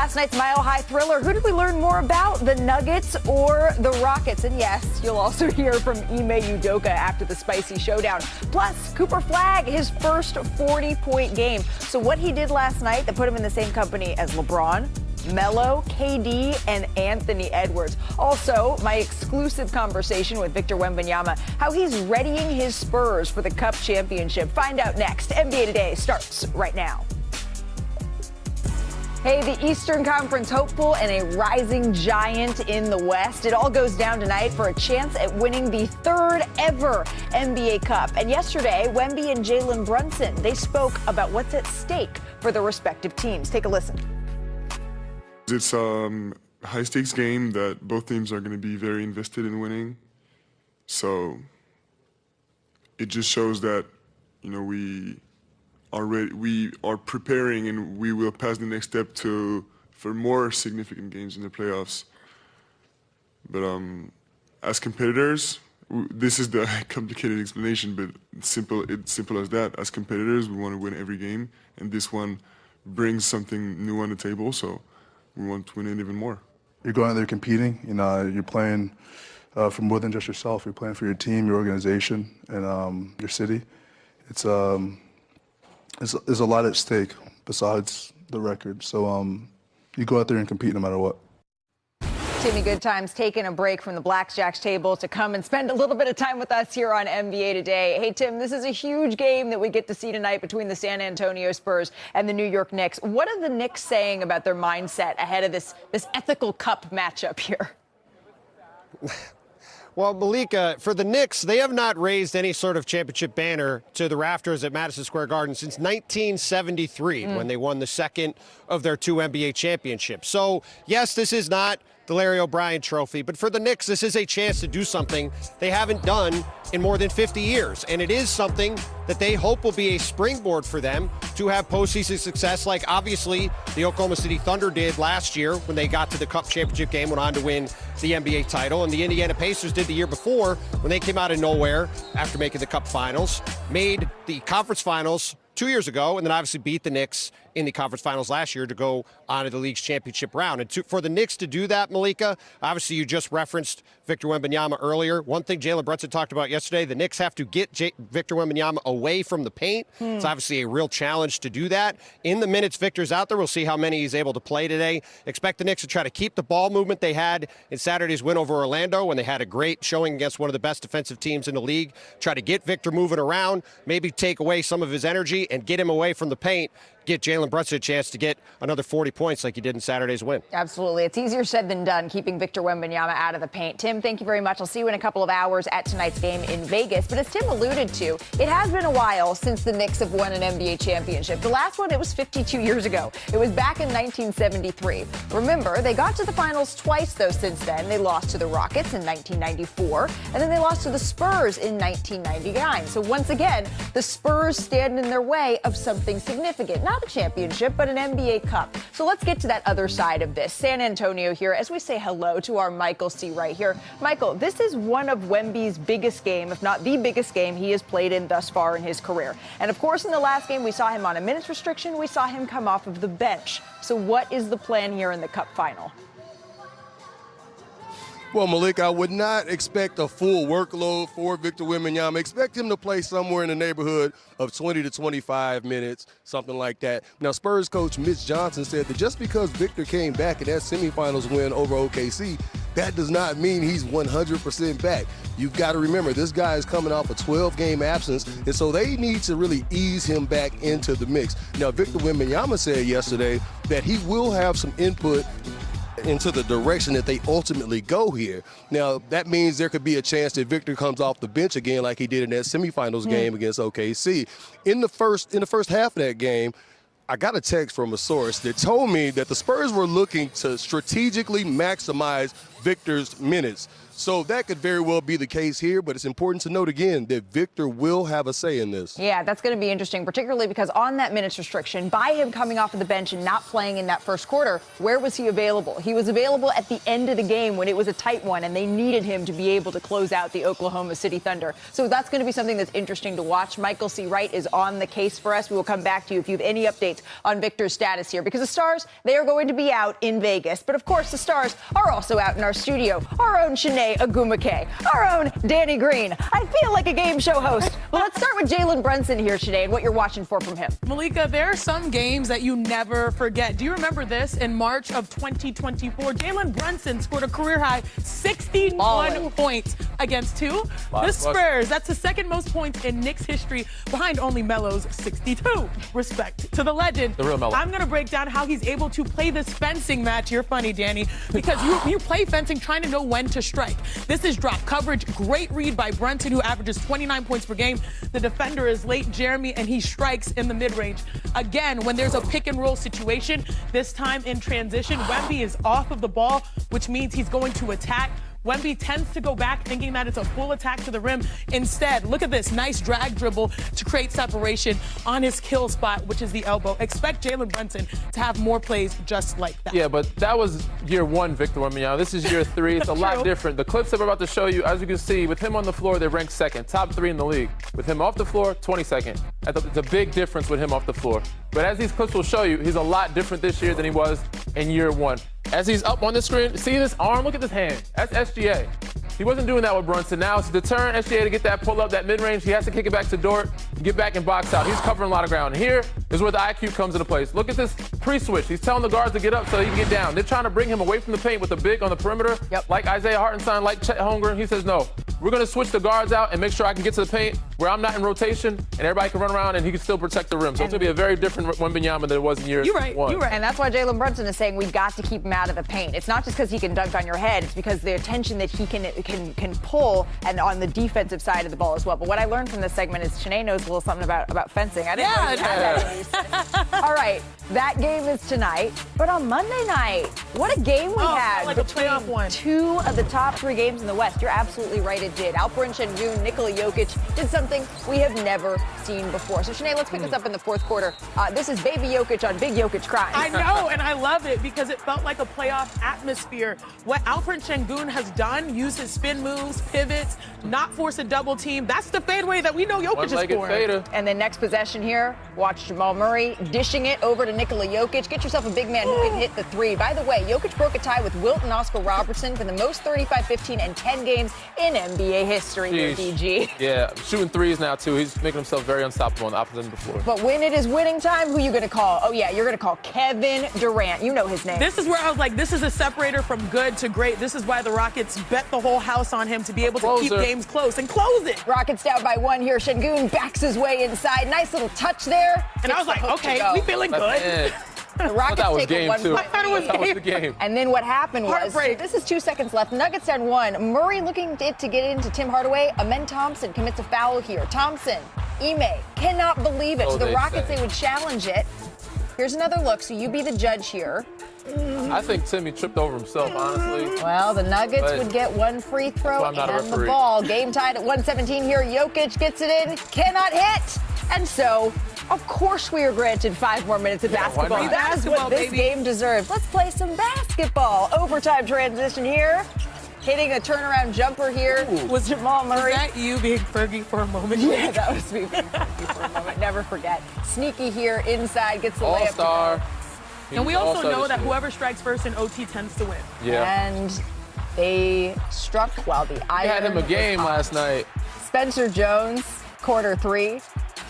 last night's Mile High Thriller, who did we learn more about, the Nuggets or the Rockets? And yes, you'll also hear from Ime Udoka after the spicy showdown. Plus, Cooper Flagg, his first 40-point game. So what he did last night that put him in the same company as LeBron, Melo, KD, and Anthony Edwards. Also, my exclusive conversation with Victor Wembanyama, how he's readying his Spurs for the Cup championship. Find out next. NBA Today starts right now. Hey, the Eastern Conference hopeful and a rising giant in the West. It all goes down tonight for a chance at winning the third ever NBA Cup. And yesterday, Wemby and Jalen Brunson, they spoke about what's at stake for their respective teams. Take a listen. It's a high-stakes game that both teams are going to be very invested in winning. So it just shows that, we are preparing and we will pass the next step for more significant games in the playoffs. But as competitors, this is the complicated explanation, but it's simple as that. As competitors, we want to win every game, and this one brings something new on the table, so we want to win it even more. You're going out there competing, you're playing for more than just yourself. You're playing for your team, your organization, and your city. There's a lot at stake besides the record. So you go out there and compete no matter what. Timmy Goodtime's taking a break from the Blackjacks table to come and spend a little bit of time with us here on NBA Today. Hey, Tim, this is a huge game that we get to see tonight between the San Antonio Spurs and the New York Knicks. What are the Knicks saying about their mindset ahead of this ethical cup matchup here? Well, Malika, for the Knicks, they have not raised any sort of championship banner to the rafters at Madison Square Garden since 1973, when they won the second of their two NBA championships. So, yes, this is not the Larry O'Brien trophy, but for the Knicks, this is a chance to do something they haven't done in more than 50 years. And it is something that they hope will be a springboard for them to have postseason success, like obviously the Oklahoma City Thunder did last year when they got to the Cup championship game, went on to win the NBA title, and the Indiana Pacers did the year before when they came out of nowhere after making the Cup finals, made the conference finals 2 years ago, and then obviously beat the Knicks in the conference finals last year to go on to the league's championship round. And for the Knicks to do that, Malika, obviously you just referenced Victor Wembanyama earlier. One thing Jalen Brunson talked about yesterday, the Knicks have to get Victor Wembanyama away from the paint. It's obviously a real challenge to do that. In the minutes Victor's out there, we'll see how many he's able to play today. Expect the Knicks to try to keep the ball movement they had in Saturday's win over Orlando when they had a great showing against one of the best defensive teams in the league. Try to get Victor moving around, maybe take away some of his energy and get him away from the paint. Get Jalen Brunson a chance to get another 40 points like he did in Saturday's win. Absolutely. It's easier said than done, keeping Victor Wembanyama out of the paint. Tim, thank you very much. I'll see you in a couple of hours at tonight's game in Vegas. But as Tim alluded to, it has been a while since the Knicks have won an NBA championship. The last one, it was 52 years ago. It was back in 1973. Remember, they got to the finals twice, though, since then. They lost to the Rockets in 1994, and then they lost to the Spurs in 1999. So once again, the Spurs stand in their way of something significant. Not a championship, but an NBA Cup. So let's get to that other side of this. San Antonio here, as we say hello to our Michael C. right here. Michael, this is one of Wemby's biggest game, if not the biggest game he has played in thus far in his career. And of course, in the last game, we saw him on a minutes restriction. We saw him come off of the bench. So what is the plan here in the Cup final? Well, Malik, I would not expect a full workload for Victor Wembanyama. Expect him to play somewhere in the neighborhood of 20 to 25 minutes, something like that. Now, Spurs coach Mitch Johnson said that just because Victor came back in that semifinals win over OKC, that does not mean he's 100% back. You've got to remember, this guy is coming off a 12-game absence, and so they need to really ease him back into the mix. Now, Victor Wembanyama said yesterday that he will have some input into the direction that they ultimately go here. Now, that means there could be a chance that Victor comes off the bench again like he did in that semifinals game against OKC. In the first half of that game, I got a text from a source that told me that the Spurs were looking to strategically maximize Victor's minutes. So that could very well be the case here, but it's important to note again that Victor will have a say in this. Yeah, that's going to be interesting, particularly because on that minutes restriction, by him coming off of the bench and not playing in that first quarter, where was he available? He was available at the end of the game when it was a tight one, and they needed him to be able to close out the Oklahoma City Thunder. So that's going to be something that's interesting to watch. Michael C. Wright is on the case for us. We will come back to you if you have any updates on Victor's status here, because the Stars, they are going to be out in Vegas. But, of course, the Stars are also out in our studio. Our own Shanae Agumake, our own Danny Green. I feel like a game show host. Well, let's start with Jalen Brunson here, Shanae, and what you're watching for from him. Malika, there are some games that you never forget. Do you remember this? In March of 2024, Jalen Brunson scored a career-high 61 points against who? The Spurs. That's the second most points in Knicks history, behind only Melo's 62. Respect to the legend. The real Melo. I'm going to break down how he's able to play this fencing match. You're funny, Danny, because you play fencing trying to know when to strike. This is drop coverage. Great read by Brunson, who averages 29 points per game. The defender is late, Jeremy, and he strikes in the mid-range. Again, when there's a pick-and-roll situation, this time in transition, Wemby is off of the ball, which means he's going to attack. Wemby tends to go back thinking that it's a full attack to the rim. Instead, look at this nice drag dribble to create separation on his kill spot, which is the elbow. Expect Jalen Brunson to have more plays just like that. Yeah, but that was year one, Victor Wembanyama. This is year 3. It's a lot different. The clips that we're about to show you, as you can see, with him on the floor, they rank second, top 3 in the league. With him off the floor, 22nd. It's a big difference with him off the floor. But as these clips will show you, he's a lot different this year than he was in year 1. As he's up on the screen, see this arm? Look at this hand. That's SGA. He wasn't doing that with Brunson. Now it's deterring SGA to get that pull up, that mid-range. He has to kick it back to Dort, get back and box out. He's covering a lot of ground. And here is where the IQ comes into place. Look at this pre-switch. He's telling the guards to get up so he can get down. They're trying to bring him away from the paint with a big on the perimeter, like Isaiah Hartenstein, like Chet Holmgren. He says, no, we're going to switch the guards out and make sure I can get to the paint where I'm not in rotation and everybody can run around and he can still protect the rim. So it's going to be a very different Wembanyama than it was in year 1. You're right. And that's why Jalen Brunson is saying we've got to keep him out of the paint. It's not just because he can dunk on your head. It's because the attention that he can pull and on the defensive side of the ball as well. But what I learned from this segment is Shanae knows a little something about fencing. I didn't know you had that. All right, that game is tonight. But on Monday night, what a game we had. Like a playoff one. 2 of the top 3 games in the West. You're absolutely right, it did. Alperen Şengün, Nikola Jokic did something we have never seen before. So, Shanae, let's pick this up in the fourth quarter. This is baby Jokic on big Jokic crime. I know, and I love it because it felt like a playoff atmosphere. What Alperen Şengün has done, use his spin moves, pivots, not force a double team. That's the fadeaway that we know Jokic is scoring. And then next possession here, watch Jamal Murray dishing it over to Nikola Jokic. Get yourself a big man who can hit the 3. By the way, Jokic broke a tie with Wilt and Oscar Robertson for the most 35, 15, and 10 games in NBA history here, DG. Yeah, shooting 3s now, too. He's making himself very unstoppable on the opposite end of the floor. But when it is winning time, who are you going to call? Oh, yeah, you're going to call Kevin Durant. You know his name. This is where I was like, this is a separator from good to great. This is why the Rockets bet the whole house on him to be able to keep games close and close it. Rockets down by 1 here. Şengün backs his way inside. Nice little touch there. And I was like, okay, we feeling good. The Rockets take one. I thought it was the game. And then what happened was, this is 2 seconds left. Nuggets down 1. Murray looking to get into Tim Hardaway. Amen Thompson commits a foul here. Thompson, Ime, cannot believe it. So the Rockets, they would challenge it. Here's another look, so you be the judge here. I think Timmy tripped over himself, honestly. Well, the Nuggets would get 1 free throw and the ball. Game tied at 117 here. Jokic gets it in, cannot hit. And so, of course, we are granted 5 more minutes of basketball. That's what this game deserves. Let's play some basketball. Overtime transition here. Hitting a turnaround jumper here was Jamal Murray. Was that you being Fergie for a moment? Yeah, that was me being Fergie for a moment. Never forget. Sneaky here inside, gets the layup. All-star. And we also know that whoever strikes first in OT tends to win. Yeah. And they struck while the iron. We had him a game last night. Spencer Jones, quarter 3.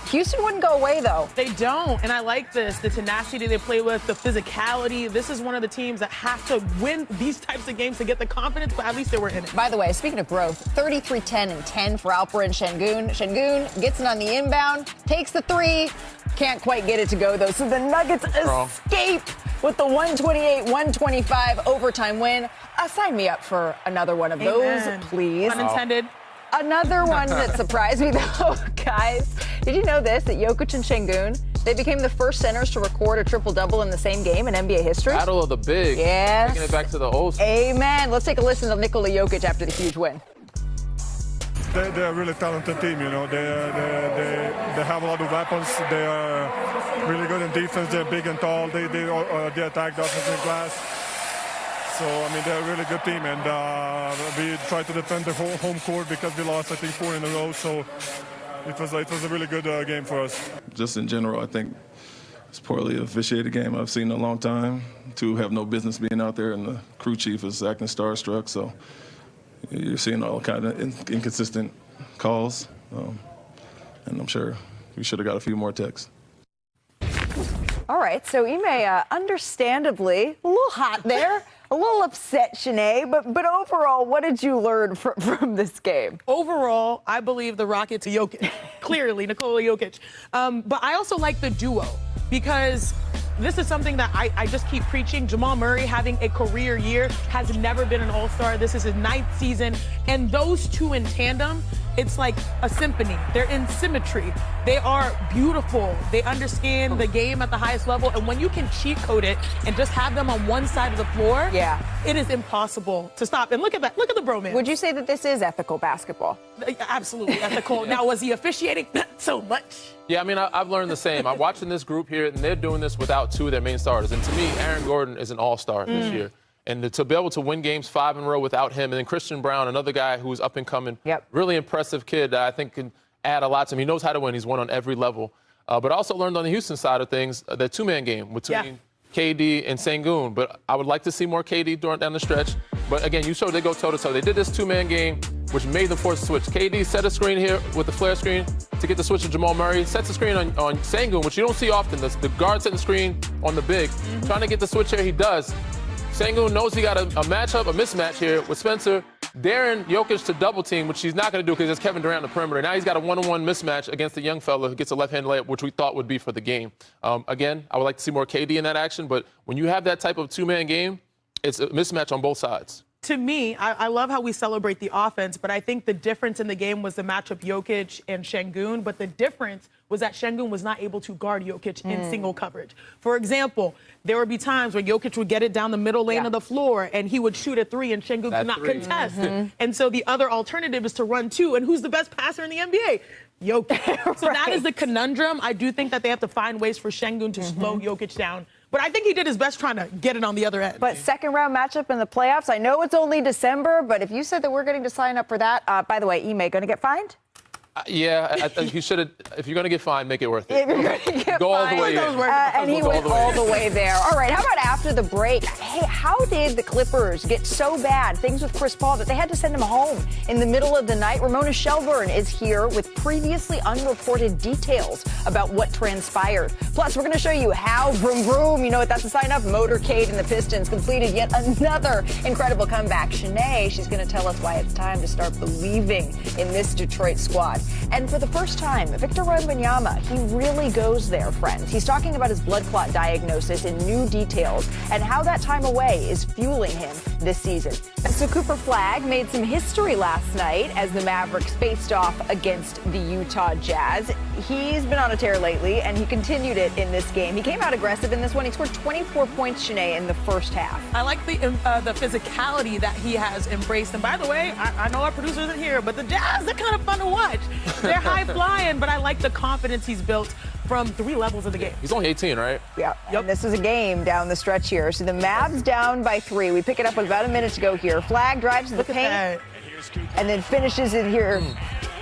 Houston wouldn't go away, though. They don't, and I like this. The tenacity they play with, the physicality. This is one of the teams that have to win these types of games to get the confidence, but at least they were in it. By the way, speaking of growth, 33, 10, and 10 for Alperen Şengün. Şengün gets it on the inbound, takes the 3, can't quite get it to go, though. So the Nuggets escape with the 128-125 overtime win. Sign me up for another one of those, please. Unintended. Another one that surprised me, though, guys. Did you know this? That Jokic and Şengün They became the first centers to record a triple-double in the same game in NBA history. Battle of the big. Yes. Taking it back to the old school. Amen. Let's take a listen to Nikola Jokic after the huge win. They're a really talented team, you know. They have a lot of weapons. They are really good in defense. They're big and tall. They attack the offensive glass. So, I mean, they're a really good team. And we tried to defend the home court because we lost, I think, 4 in a row. So it was a really good game for us. Just in general, I think it's a poorly officiated game I've seen in a long time. Two have no business being out there, and the crew chief is acting starstruck. So you're seeing all kind of inconsistent calls, and I'm sure we should have got a few more texts. All right, so Ime, understandably, a little hot there, a little upset, Shanae, but overall, what did you learn from this game? Overall, I believe the Rockets are Jokic, clearly, Nikola Jokic. But I also like the duo because this is something that I just keep preaching. Jamal Murray having a career year, has never been an all-star. This is his 9th season. And those two in tandem, it's like a symphony. They're in symmetry. They are beautiful. They understand the game at the highest level. And when you can cheat code it and just have them on one side of the floor, yeah, it is impossible to stop. And look at that. Look at the bromance. Would you say that this is ethical basketball? Absolutely ethical. Now, was he officiating? Not so much. Yeah, I mean, I've learned the same. I'm watching this group here, and they're doing this without 2 of their main starters. And to me, Aaron Gordon is an all-star this year. And to be able to win games 5 in a row without him, and then Christian Brown, another guy who's up and coming, really impressive kid that I think can add a lot to him. He knows how to win. He's won on every level. But I also learned on the Houston side of things, the 2-man game between KD and Sengun. But I would like to see more KD down the stretch. But again, you showed they go toe-to-toe. They did this 2-man game, which made them force a switch. KD set a screen here with the flare screen to get the switch to Jamal Murray. Sets the screen on Sengun, which you don't see often. The guard setting the screen on the big. Trying to get the switch here, he does. Sengun knows he got a mismatch here with Spencer. Daring Jokic to double team, which he's not going to do because there's Kevin Durant on the perimeter. Now he's got a 1-on-1 mismatch against the young fella who gets a left-hand layup, which we thought would be for the game. Again, I would like to see more KD in that action, but when you have that type of 2-man game, it's a mismatch on both sides. To me, I love how we celebrate the offense, but I think the difference in the game was the matchup Jokic and Sengun, but the difference was that Sengun was not able to guard Jokic in single coverage. For example, there would be times where Jokic would get it down the middle lane of the floor, and he would shoot a 3, and Sengun could not contest. And so the other alternative is to run 2, and who's the best passer in the NBA? Jokic. So that is the conundrum. I do think that they have to find ways for Sengun to slow Jokic down. But I think he did his best trying to get it on the other end. But second-round matchup in the playoffs, I know it's only December, but if you said that we're getting to sign up for that, by the way, Ime, going to get fined? Yeah, I think you should have. If you're going to get fined, make it worth it. If you're going to get Go all fined. the way in. And he went all the way there. All right, how about after the break? Hey, how did the Clippers get so bad, things with Chris Paul, that they had to send him home in the middle of the night? Ramona Shelburne is here with previously unreported details about what transpired. Plus, we're going to show you how Vroom Vroom, you know what that's a sign up, Motorcade and the Pistons completed yet another incredible comeback. Shanae, she's going to tell us why it's time to start believing in this Detroit squad. And for the first time, Victor Wembanyama, he really goes there, friends. He's talking about his blood clot diagnosis in new details and how that time away is fueling him this season. So Cooper Flagg made some history last night as the Mavericks faced off against the Utah Jazz. He's been on a tear lately, and he continued it in this game. He came out aggressive in this one. He scored 24 points, Shanae, in the first half. I like the physicality that he has embraced. And by the way, I know our producer isn't here, but the Jazz, they're kind of fun to watch. They're high-flying, but I like the confidence he's built from 3 levels of the game. He's only 18, right? Yeah. Yep. And this is a game down the stretch here. So the Mavs down by 3. We pick it up with about a minute to go here. Flagg drives to the paint and then finishes it here,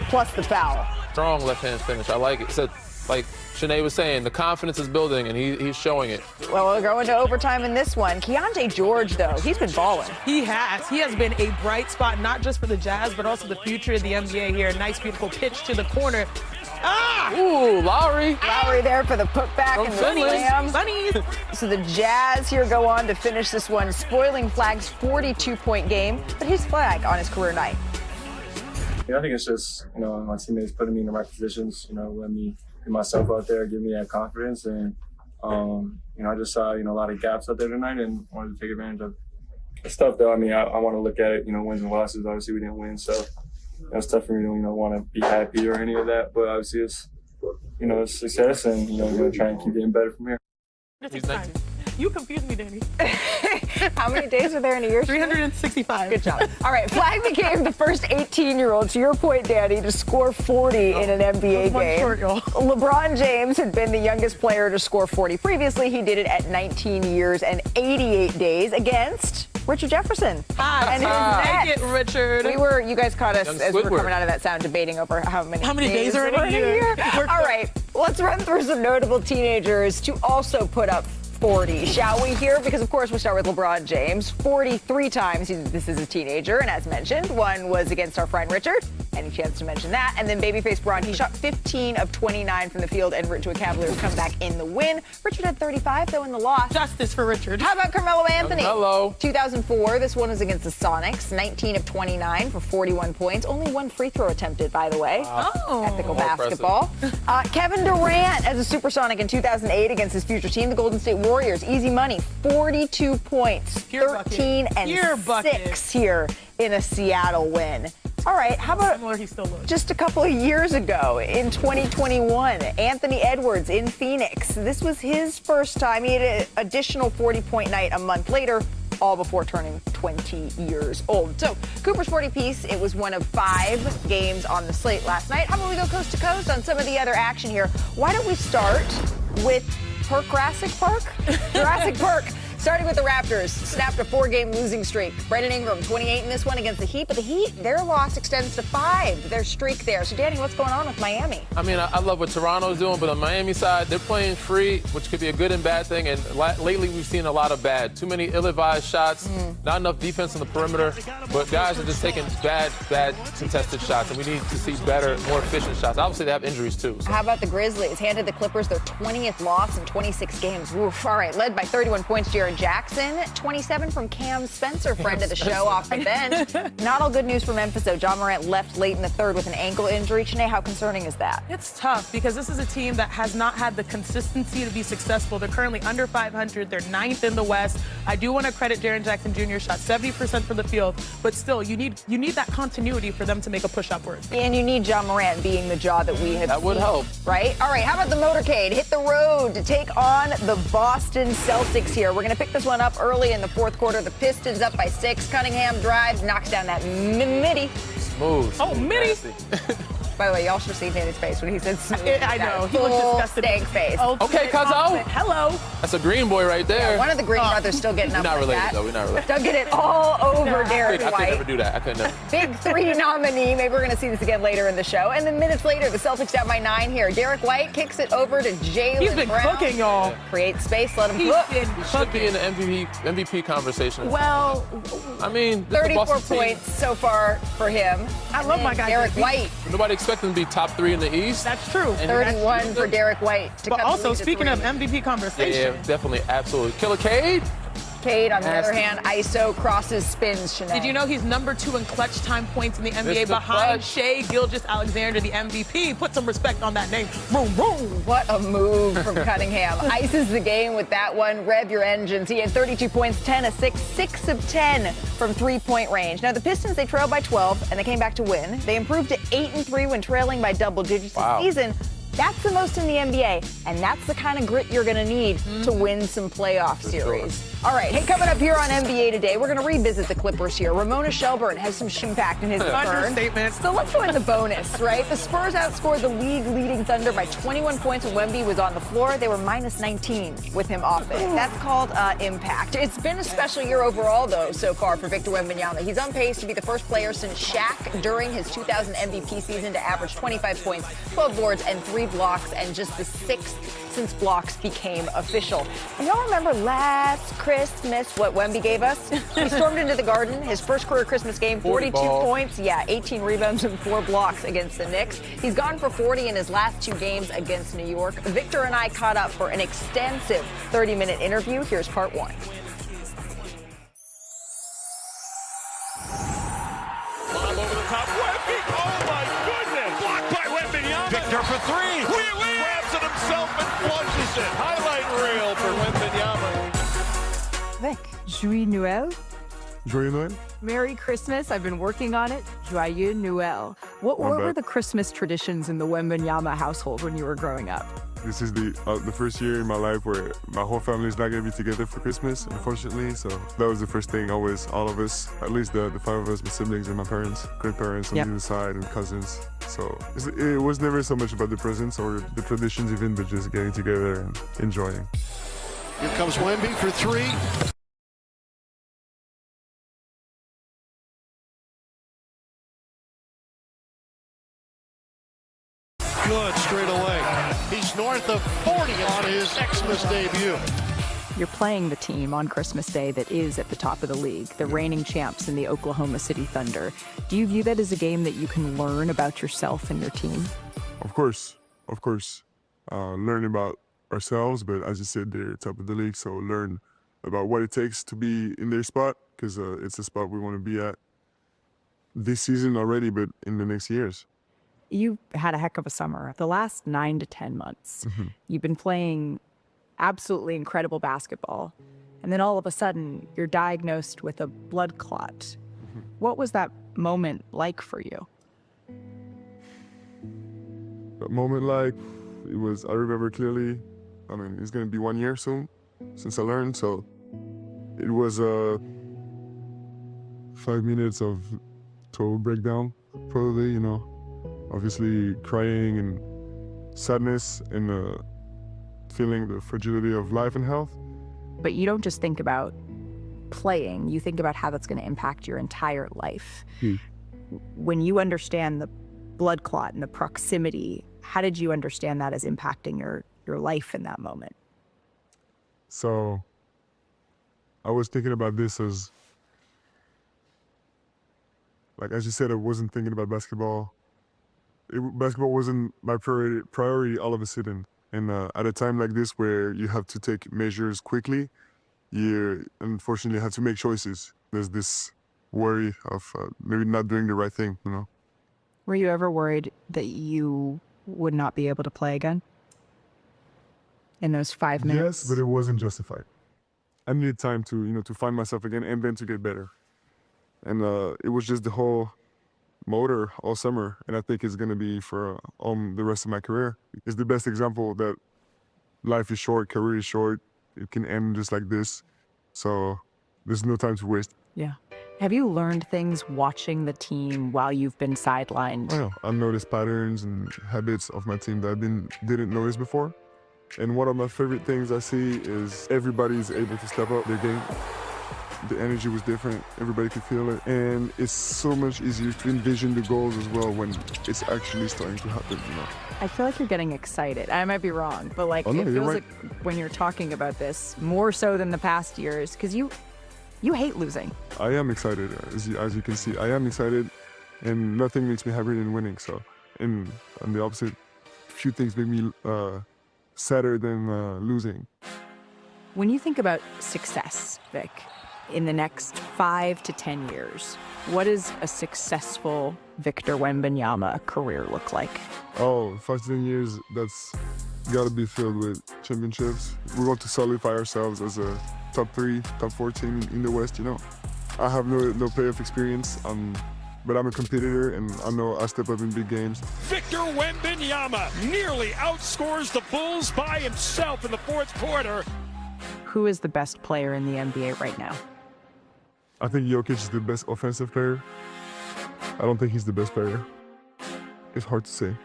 plus the foul. Strong left-hand finish. I like it. So, like Shanae was saying, the confidence is building, and he's showing it. Well, we'll go into overtime in this one. Keontae George, though, he's been balling. He has. He has been a bright spot, not just for the Jazz, but also the future of the NBA here. Nice, beautiful pitch to the corner. Ah! Ooh, Lowry. Lowry there for the putback and the slam. Bunnies. So the Jazz here go on to finish this one, spoiling Flagg's 42-point game. But here's Flagg on his career night. Yeah, I think it's just, my teammates putting me in the right positions, let me get myself out there, give me that confidence. And, I just saw, a lot of gaps out there tonight and wanted to take advantage of it. It's tough, though. I mean, I want to look at it, wins and losses. Obviously, we didn't win, so it's tough for me to, want to be happy or any of that. But obviously, it's you know, success, and, you know, I'm going to try and keep getting better from here. He's 19. You confused me, Danny. How many days are there in a year? 365. Good job. All right, Flag became the first 18-year-old, to your point, Danny, to score 40 in an NBA game. Short, y'all. LeBron James had been the youngest player to score 40 previously. He did it at 19 years and 88 days against Richard Jefferson. And his Nets. Richard. You guys caught us as we were coming out of that sound debating over how many days are in a year. All right, let's run through some notable teenagers to also put up 40, shall we here? Because, of course, we start with LeBron James. 43 times this is a teenager, and as mentioned, one was against our friend Richard. Any chance to mention that? And then babyface Bron, he shot 15 of 29 from the field en route to a Cavaliers comeback in the win. Richard had 35, though, in the loss. Justice for Richard. How about Carmelo Anthony? Hello. 2004, this one was against the Sonics. 19 of 29 for 41 points. Only one free throw attempted, by the way. Ethical basketball. Kevin Durant as a Supersonic in 2008 against his future team, the Golden State Warriors. Easy money, 42 points, 13 and 6 here in a Seattle win. All right, how about just a couple of years ago in 2021, Anthony Edwards in Phoenix. This was his first time. He had an additional 40-point night a month later, all before turning 20 years old. So, Cooper's 40 piece, it was one of 5 games on the slate last night. How about we go coast to coast on some of the other action here? Why don't we start with Jurassic Park? Starting with the Raptors, snapped a 4-game losing streak. Brandon Ingram, 28 in this one against the Heat, but the Heat, their loss extends to 5, their streak there. So, Danny, what's going on with Miami? I mean, I love what Toronto's doing, but on Miami side, they're playing free, which could be a good and bad thing, and lately we've seen a lot of bad. Too many ill-advised shots, not enough defense on the perimeter, but guys are just taking bad contested shots, and we need to see better, more efficient shots. Obviously, they have injuries, too. So. How about the Grizzlies? Handed the Clippers their 20th loss in 26 games. Oof. All right, led by 31 points, Jaren Jackson, 27 from Cam Spencer, friend of the show, off the bench. Not all good news for Memphis, though. John Morant left late in the third with an ankle injury. Chene, how concerning is that? It's tough because this is a team that has not had the consistency to be successful. They're currently under 500. They're 9th in the West. I do want to credit Jaren Jackson Jr. Shot 70% from the field, but still, you need that continuity for them to make a push upward. And you need John Morant being the jaw that we have That would help. Right? All right, how about the motorcade? Hit the road to take on the Boston Celtics here. We're going to pick this one up early in the fourth quarter. The Pistons up by 6. Cunningham drives, knocks down that midi. Smooth. Oh, midi. By the way, y'all should see Danny's face when he said smooth. I know. He looked disgusted. Stank face. Okay, Cuzzo. Hello. That's a green boy right there. Yeah, one of the Green brothers still getting up We're not like related, that. though. We're not related. Dunking it all over Derek I could White. never do that. I could never. Big 3 nominee. Maybe we're going to see this again later in the show. And then minutes later, the Celtics down by 9 here. Derek White kicks it over to Jaylen He's been Brown. cooking, y'all. Create space, let him He's cook. been He should be in the MVP conversation. Well, I mean, 34 Boston points team. so far for him. I love my guy. Derek White. Nobody expected him to be top 3 in the East. That's true. And 31 for Derek White. To But cut the also, lead to speaking 3. of MVP conversation. Yeah, definitely, absolutely. Killer Cade. Cade, on the other hand, ISO crosses spins. Sinead. Did you know he's number 2 in clutch time points in the NBA Mr. behind Clutch. Shai Gilgeous-Alexander, the MVP? Put some respect on that name. Boom, boom. What a move from Cunningham. Ices the game with that one. Rev your engines. He had 32 points, 10 of 6, 6 of 10 from 3-point range. Now, the Pistons, they trailed by 12, and they came back to win. They improved to 8-3 when trailing by double digits this season. That's the most in the NBA, and that's the kind of grit you're going to need to win some playoff series. All right, hey, coming up here on NBA Today, we're going to revisit the Clippers here. Ramona Shelburne has some impact in his return. Understatement. So let's go into bonus, right? The Spurs outscored the league-leading Thunder by 21 points when Wemby was on the floor. They were minus 19 with him off it. That's called impact. It's been a special year overall, though, so far for Victor Wembanyama. He's on pace to be the first player since Shaq during his 2000 MVP season to average 25 points, 12 boards, and 3 blocks, and just the 6th since blocks became official. And y'all remember last Christmas what Wemby gave us? He stormed into the Garden, his first career Christmas game, 42 points, 18 rebounds and 4 blocks against the Knicks. He's gone for 40 in his last 2 games against New York. Victor and I caught up for an extensive 30-minute interview. Here's part 1. Lob over the top, Wemby, oh my goodness! Blocked by Wembanyama. Victor for 3. Grabs it himself and flushes it. Highlight reel for Wembanyama. Avec Joyeux Noël Joyeux Noël. Merry Christmas. I've been working on it. Joyeux Noël. What were the Christmas traditions in the Wembanyama household when you were growing up? This is the first year in my life where my whole family is not going to be together for Christmas, unfortunately. So that was the first thing always, all of us, at least the 5 of us, my siblings and my parents, grandparents on the other side, and cousins. So it was never so much about the presents or the traditions even, but just getting together and enjoying. Here comes Wemby for 3. Good straight away. He's north of 40 on his Xmas debut. You're playing the team on Christmas Day that is at the top of the league, the reigning champs in the Oklahoma City Thunder. Do you view that as a game that you can learn about yourself and your team? Of course. Learn about ourselves, but as you said, they're top of the league, so learn about what it takes to be in their spot, because it's a spot we want to be at this season already, but in the next years. You had a heck of a summer. The last 9 to 10 months, you've been playing absolutely incredible basketball. And then all of a sudden, you're diagnosed with a blood clot. What was that moment like for you? That moment, like, I remember clearly, I mean, it's going to be 1 year soon since I learned. So it was 5 minutes of total breakdown, probably, you know. Obviously crying and sadness and feeling the fragility of life and health. But you don't just think about playing, you think about how that's going to impact your entire life. When you understand the blood clot and the proximity, how did you understand that as impacting your life in that moment? So I was thinking about this as, like, as you said, I wasn't thinking about basketball. Basketball wasn't my priority all of a sudden. And at a time like this where you have to take measures quickly, you unfortunately have to make choices. There's this worry of maybe not doing the right thing, you know? Were you ever worried that you would not be able to play again in those 5 minutes? Yes, but it wasn't justified. I needed time to, you know, to find myself again and then to get better. And it was just the whole motor all summer, and I think it's going to be for the rest of my career. It's the best example that life is short, career is short. It can end just like this. So there's no time to waste. Yeah. Have you learned things watching the team while you've been sidelined? Oh, yeah. I've noticed patterns and habits of my team that I didn't notice before. And one of my favorite things I see is everybody's able to step up their game. The energy was different, everybody could feel it, and it's so much easier to envision the goals as well when it's actually starting to happen, you know. I feel like you're getting excited. I might be wrong, but like, it feels like when you're talking about this, more so than the past years, because you hate losing. I am excited, as you can see. I am excited, and nothing makes me happier than winning, so. And on the opposite, few things make me sadder than losing. When you think about success, Vic, in the next 5 to 10 years, what does a successful Victor Wembanyama career look like? Oh, 5 to 10 years, that's got to be filled with championships. We want to solidify ourselves as a top 3, top 4 team in the West, you know. I have no playoff experience, but I'm a competitor, and I know I step up in big games. Victor Wembanyama nearly outscores the Bulls by himself in the 4th quarter. Who is the best player in the NBA right now? I think Jokic is the best offensive player. I don't think he's the best player. It's hard to say.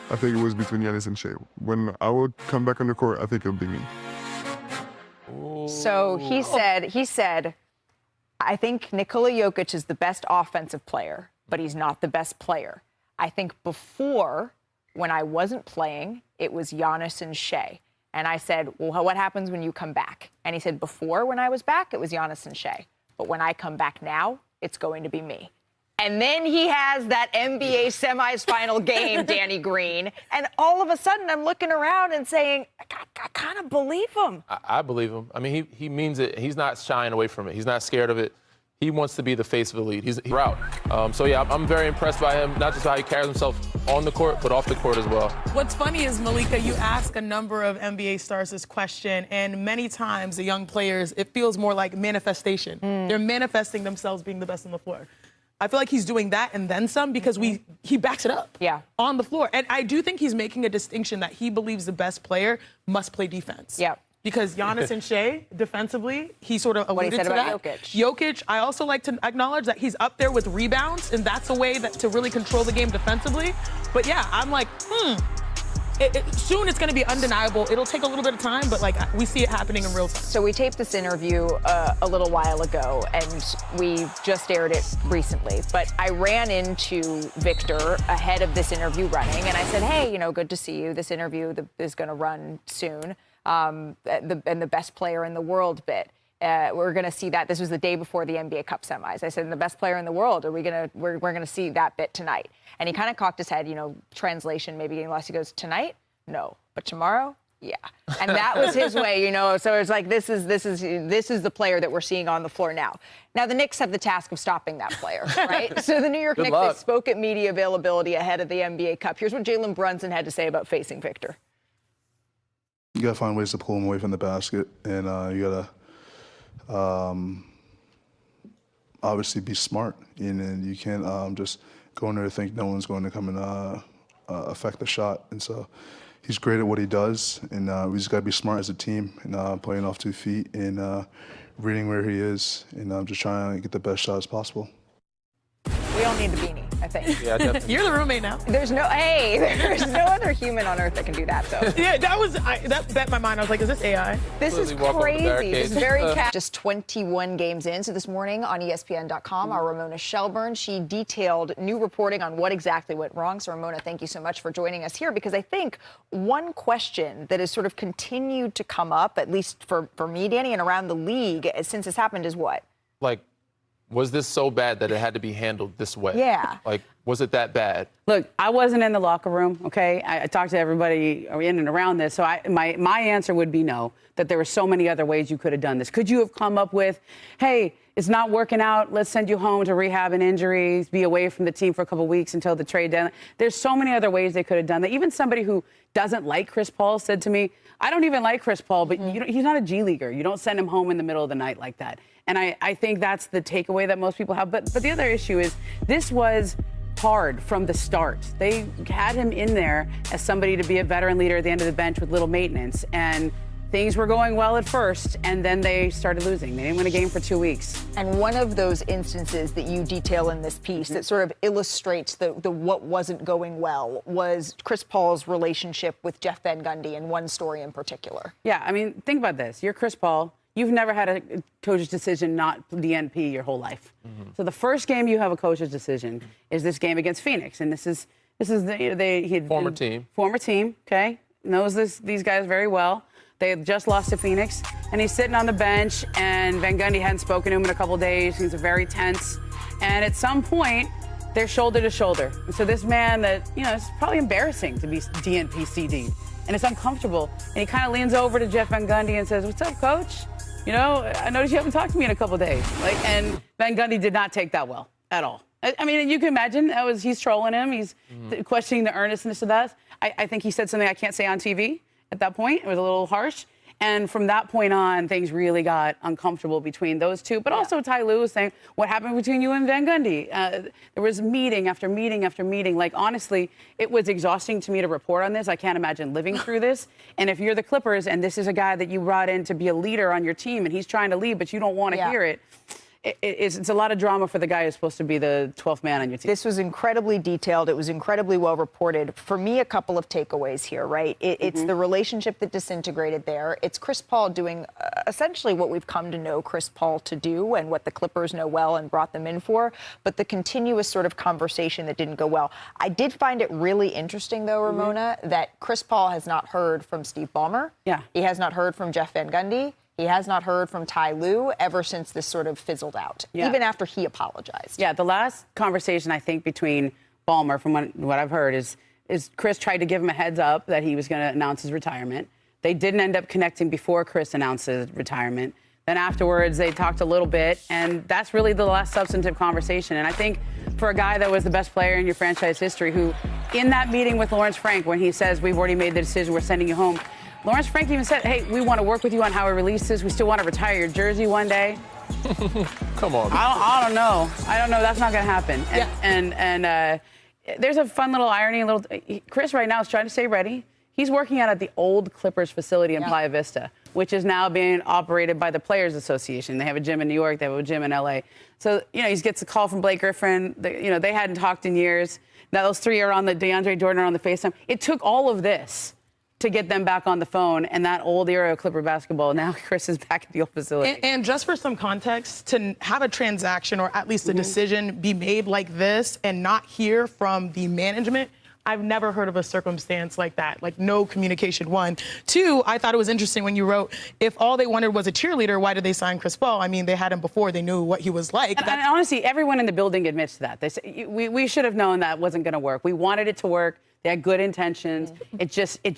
I think it was between Giannis and Shea. When I would come back on the court, I think it would be me. So he said, I think Nikola Jokic is the best offensive player, but he's not the best player. I think before, when I wasn't playing, it was Giannis and Shea. And I said, well, what happens when you come back? And he said, before, when I was back, it was Giannis and Shea. But when I come back now, it's going to be me. And then he has that NBA semifinal game, Danny Green. And all of a sudden, I'm looking around and saying, I kind of believe him. I believe him. I mean, he means it. He's not shying away from it. He's not scared of it. He wants to be the face of the league. He's out. So, yeah, I'm very impressed by him, not just how he carries himself on the court, but off the court as well. What's funny is, Malika, you ask a number of NBA stars this question, and many times the young players, it feels more like manifestation. They're manifesting themselves being the best on the floor. I feel like he's doing that and then some because he backs it up on the floor. And I do think he's making a distinction that he believes the best player must play defense. Yeah. Because Giannis and Shea, defensively, he sort of alluded to that. Jokic, I also like to acknowledge that he's up there with rebounds, and that's a way that to really control the game defensively. But yeah, I'm like, soon it's going to be undeniable. It'll take a little bit of time, but like we see it happening in real time. So we taped this interview a little while ago, and we just aired it recently. But I ran into Victor ahead of this interview running, and I said, hey, you know, good to see you. This interview is going to run soon. And the best player in the world bit. We're going to see that. This was the day before the NBA Cup semis. I said, the best player in the world, we're going to see that bit tonight. And he kind of cocked his head, you know, translation, maybe getting lost. He goes, tonight? No. But tomorrow? Yeah. And that was his way, you know. So it's like, this is the player that we're seeing on the floor now. Now, the Knicks have the task of stopping that player, right? So the New York Knicks, they spoke at media availability ahead of the NBA Cup. Here's what Jalen Brunson had to say about facing Victor. You got to find ways to pull him away from the basket, and you got to obviously be smart. And you can't just go in there and think no one's going to come and affect the shot. And so he's great at what he does, and we just got to be smart as a team and playing off 2 feet and reading where he is and just trying to get the best shot as possible. We all need the beanie, I think. Yeah, definitely. You're the roommate now. There's no other human on earth that can do that, though. Yeah, that bet my mind. I was like, is this AI? This is crazy. This is very just 21 games in. So this morning on ESPN.com, our Ramona Shelburne, she detailed new reporting on what exactly went wrong. So Ramona, thank you so much for joining us here, because I think one question that has sort of continued to come up, at least for me, Danny, and around the league since this happened is what? Like, was this so bad that it had to be handled this way? Yeah. Like, was it that bad? Look, I wasn't in the locker room, okay? I talked to everybody in and around this, so my answer would be no, that there were so many other ways you could have done this. Could you have come up with, hey, it's not working out, let's send you home to rehab and injuries, be away from the team for a couple of weeks until the trade deadline? There's so many other ways they could have done that. Even somebody who doesn't like Chris Paul said to me, I don't even like Chris Paul, but he's not a G leaguer. You don't send him home in the middle of the night like that. And I think that's the takeaway that most people have. But the other issue is this was hard from the start. They had him in there as somebody to be a veteran leader at the end of the bench with little maintenance. And things were going well at first, and then they started losing. They didn't win a game for 2 weeks. And one of those instances that you detail in this piece that sort of illustrates the what wasn't going well was Chris Paul's relationship with Jeff Van Gundy, in one story in particular. Yeah, I mean, think about this. You're Chris Paul. You've never had a coach's decision not DNP your whole life. So the first game you have a coach's decision is this game against Phoenix, and this is Former team, okay, knows these guys very well. They had just lost to Phoenix, and he's sitting on the bench, and Van Gundy hadn't spoken to him in a couple of days. He's very tense, and at some point, they're shoulder to shoulder. And so this man that, you know, it's probably embarrassing to be DNP CD, and it's uncomfortable. And he kind of leans over to Jeff Van Gundy and says, "What's up, coach? You know, I noticed you haven't talked to me in a couple of days." And Van Gundy did not take that well at all. I mean, you can imagine he's trolling him. He's questioning the earnestness of that. I think he said something I can't say on TV at that point. It was a little harsh. And from that point on, things really got uncomfortable between those two. But also Ty Lue was saying, what happened between you and Van Gundy? There was meeting after meeting after meeting. Like, honestly, it was exhausting to me to report on this. I can't imagine living through this. And if you're the Clippers and this is a guy that you brought in to be a leader on your team and he's trying to leave, but you don't want to hear it, it's a lot of drama for the guy who's supposed to be the 12th man on your team. This was incredibly detailed. It was incredibly well reported. For me, a couple of takeaways here, right? It's the relationship that disintegrated there. It's Chris Paul doing essentially what we've come to know Chris Paul to do and what the Clippers know well and brought them in for, but the continuous sort of conversation that didn't go well. I did find it really interesting, though, Ramona, that Chris Paul has not heard from Steve Ballmer. Yeah. He has not heard from Jeff Van Gundy. He has not heard from Ty Lue ever since this sort of fizzled out, even after he apologized. Yeah, the last conversation, I think, between Ballmer, from what I've heard, is Chris tried to give him a heads up that he was going to announce his retirement. They didn't end up connecting before Chris announced his retirement. Then afterwards, they talked a little bit, and that's really the last substantive conversation. And I think for a guy that was the best player in your franchise history, who, in that meeting with Lawrence Frank, when he says, we've already made the decision, we're sending you home, Lawrence Frank even said, hey, we want to work with you on how we release this. We still want to retire your jersey one day. Come on. I don't know. I don't know. That's not going to happen. And there's a fun little irony. Chris right now is trying to stay ready. He's working out at the old Clippers facility in Playa Vista, which is now being operated by the Players Association. They have a gym in New York. They have a gym in L.A. So, he gets a call from Blake Griffin. They hadn't talked in years. Now those three are on the DeAndre Jordan are on the FaceTime. It took all of this to get them back on the phone and that old era of Clipper basketball. Now Chris is back at the old facility. And just for some context, to have a transaction or at least a decision be made like this and not hear from the management, I've never heard of a circumstance like that, like no communication, one. Two, I thought it was interesting when you wrote, if all they wanted was a cheerleader, why did they sign Chris Paul? I mean, they had him before. They knew what he was like. And honestly, everyone in the building admits to that. They say, we should have known that wasn't going to work. We wanted it to work. They had good intentions. It just didn't.